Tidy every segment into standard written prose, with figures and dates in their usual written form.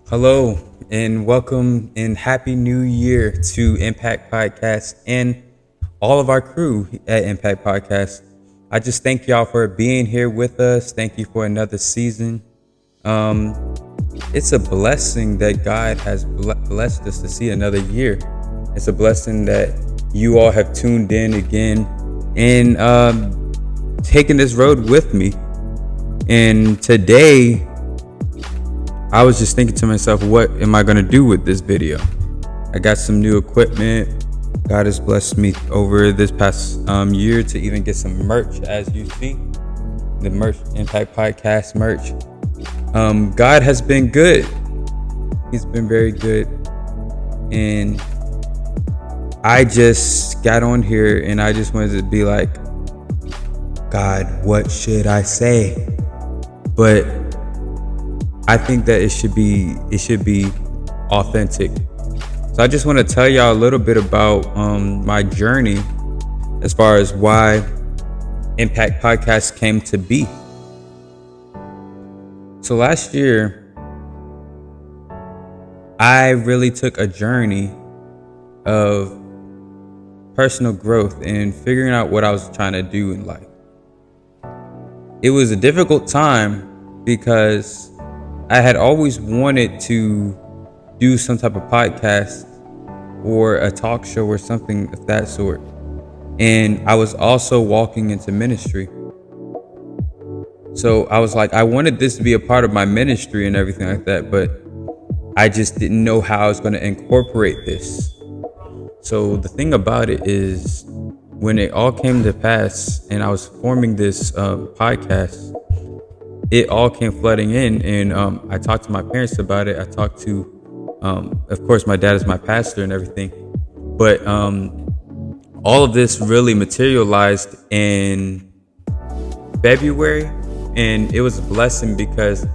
Hello and welcome and happy new year to Impact Podcast and all of our crew at Impact Podcast. I just thank y'all for being here with us. Thank you for another season. Um, it's a blessing that God has blessed us to see another year. It's a blessing that you all have tuned in again and taken this road with me. And today, I was just thinking to myself, what am I going to do with this video? I got some new equipment. God has blessed me over this past year to even get some merch, as you see, the merch, Impact Podcast merch. God has been good. He's been very good. And I just got on here and I just wanted to be like, God, what should I say? But I think that it should be authentic. So I just want to tell y'all a little bit about my journey as far as why Impact Podcast came to be. So last year, I really took a journey of personal growth and figuring out what I was trying to do in life. It was a difficult time because I had always wanted to do some type of podcast or a talk show or something of that sort. And I was also walking into ministry. So I was like, I wanted this to be a part of my ministry and everything like that, but I just didn't know how I was going to incorporate this. So the thing about it is, when it all came to pass and I was forming this podcast, it all came flooding in, and I talked to my parents about it. I talked to, of course, my dad is my pastor and everything, but all of this really materialized in February, and it was a blessing because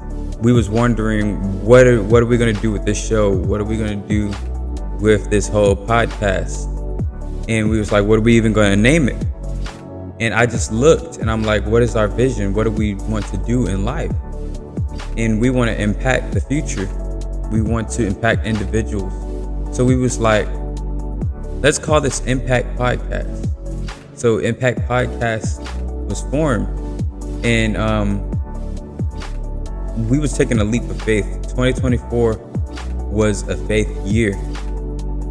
we was wondering what are we going to do with this show? What are we going to do with this whole podcast? And we was like, what are we even going to name it? And I just looked and I'm like, what is our vision? What do we want to do in life? And we want to impact the future. We want to impact individuals. So we was like, let's call this Impact Podcast. So Impact Podcast was formed, and we was taking a leap of faith. 2024 was a faith year.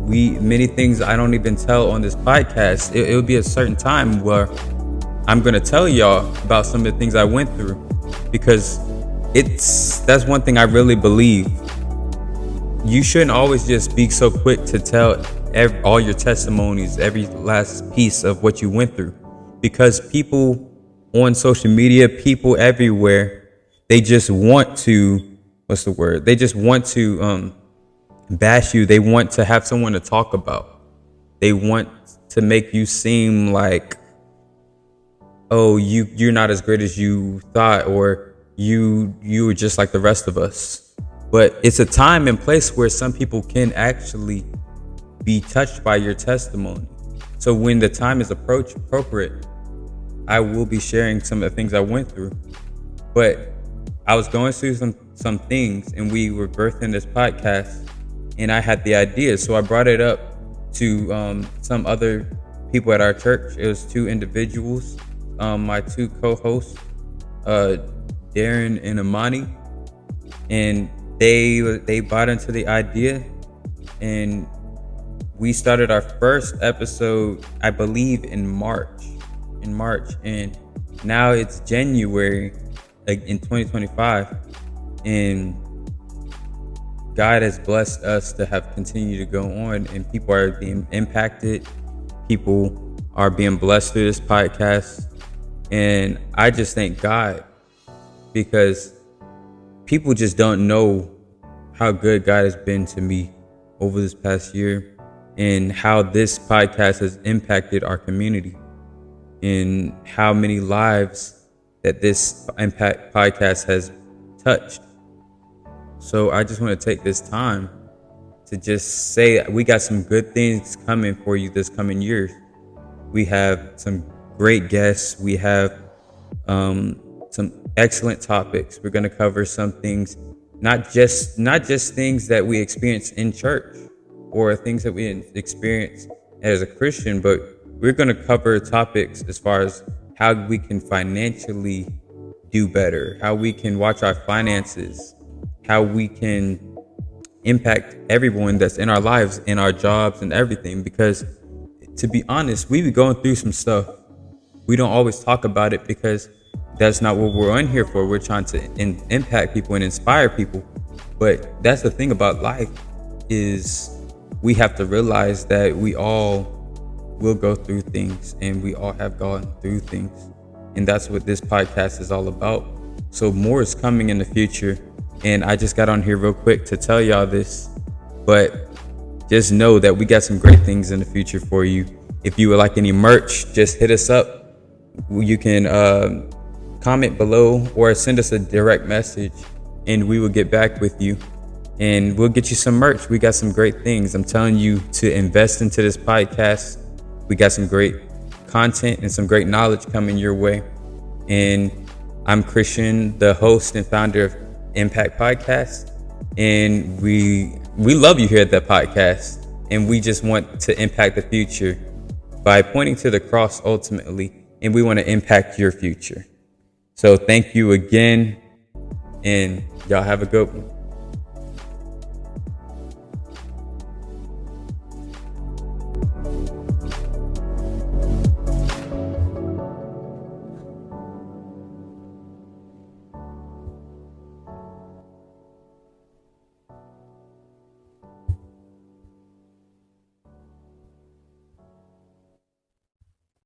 Many things I don't even tell on this podcast. It would be a certain time where I'm going to tell y'all about some of the things I went through, because that's one thing I really believe. You shouldn't always just be so quick to tell all your testimonies, every last piece of what you went through, because people on social media, people everywhere, they just want to, They just want to bash you. They want to have someone to talk about. They want to make you seem like, oh, you're not as great as you thought, or you were just like the rest of us. But it's a time and place where some people can actually be touched by your testimony. So when the time is appropriate, I will be sharing some of the things I went through. But I was going through some things, and we were birthing this podcast, and I had the idea. So I brought it up to some other people at our church. It was two individuals. My two co-hosts, Darren and Amani, and they bought into the idea, and we started our first episode, I believe, in March, and now it's January, like in 2025, and God has blessed us to have continued to go on, and people are being impacted. People are being blessed through this podcast. And I just thank God, because people just don't know how good God has been to me over this past year, and how this podcast has impacted our community, and how many lives that this Impact Podcast has touched. So I just want to take this time to just say we got some good things coming for you this coming year. We have some great guests. We have some excellent topics. We're going to cover some things not just things that we experience in church or things that we experience as a Christian, but we're going to cover topics as far as how we can financially do better, how we can watch our finances, how we can impact everyone that's in our lives, in our jobs and everything. Because to be honest, we be going through some stuff. We don't always talk about it because that's not what we're on here for. We're trying to impact people and inspire people. But that's the thing about life, is we have to realize that we all will go through things, and we all have gone through things. And that's what this podcast is all about. So more is coming in the future. And I just got on here real quick to tell y'all this, but just know that we got some great things in the future for you. If you would like any merch, just hit us up. You can comment below or send us a direct message, and we will get back with you, and we'll get you some merch. We got some great things. I'm telling you to invest into this podcast. We got some great content and some great knowledge coming your way. And I'm Christian, the host and founder of Impact Podcast, and we love you here at that podcast, and we just want to impact the future by pointing to the cross ultimately, and we want to impact your future. So thank you again, and y'all have a good one.